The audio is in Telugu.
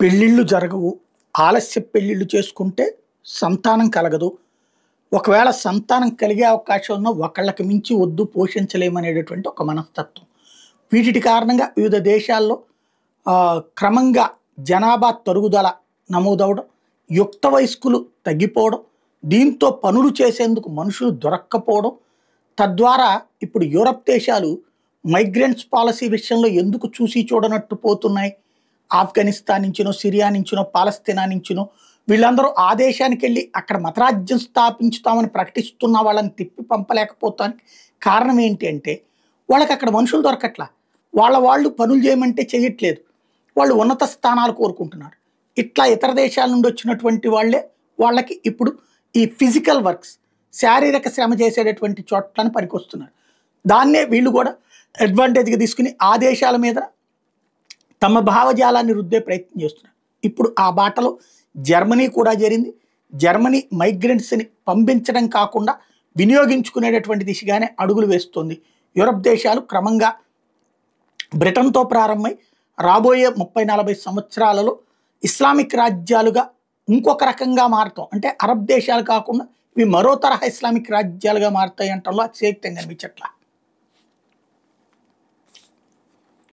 పెళ్ళిళ్ళు జరగవు. ఆలస్య పెళ్ళిళ్ళు చేసుకుంటే సంతానం కలగదు. ఒకవేళ సంతానం కలిగే అవకాశం ఉన్నా ఒకళ్ళకి మించి వద్దు పోషించలేమనేటటువంటి ఒక మనస్తత్వం. వీటిటి కారణంగా వివిధ దేశాల్లో క్రమంగా జనాభా తరుగుదల నమోదవడం, యుక్త వయస్కులు తగ్గిపోవడం, దీంతో పనులు చేసేందుకు మనుషులు దొరక్కపోవడం, తద్వారా ఇప్పుడు యూరప్ దేశాలు మైగ్రెంట్స్ పాలసీ విషయంలో ఎందుకు చూసి చూడనట్టు పోతున్నాయి. ఆఫ్ఘనిస్తాన్ నుంచినో, సిరియా నుంచినో, పాలస్తీనా నుంచినో వీళ్ళందరూ ఆ దేశానికి వెళ్ళి అక్కడ మతరాజ్యం స్థాపించుతామని ప్రకటిస్తున్న వాళ్ళని తిప్పి పంపలేకపోతానికి కారణం ఏంటి అంటే వాళ్ళకి అక్కడ మనుషులు దొరకట్లా. వాళ్ళు పనులు చేయమంటే చేయట్లేదు. వాళ్ళు ఉన్నత స్థానాలు కోరుకుంటున్నారు. ఇట్లా ఇతర దేశాల నుండి వచ్చినటువంటి వాళ్ళకి ఇప్పుడు ఈ ఫిజికల్ వర్క్స్, శారీరక శ్రమ చేసేటటువంటి చోట్లను పనికొస్తున్నారు. దాన్నే వీళ్ళు కూడా అడ్వాంటేజ్గా తీసుకుని ఆ దేశాల మీద తమ భావజాలాన్ని రుద్దే ప్రయత్నం చేస్తున్నారు. ఇప్పుడు ఆ బాటలో జర్మనీ కూడా చేరింది. జర్మనీ మైగ్రెంట్స్ని పంపించడం కాకుండా వినియోగించుకునేటటువంటి దిశగానే అడుగులు వేస్తుంది. యూరప్ దేశాలు క్రమంగా బ్రిటన్తో ప్రారంభమై రాబోయే 30-40 సంవత్సరాలలో ఇస్లామిక్ రాజ్యాలుగా ఇంకొక రకంగా మారతాం. అంటే అరబ్ దేశాలు కాకుండా ఇవి మరో తరహా ఇస్లామిక్ రాజ్యాలుగా మారుతాయి అంటంలో అతిశయోక్తంగా కనిపించట్లా.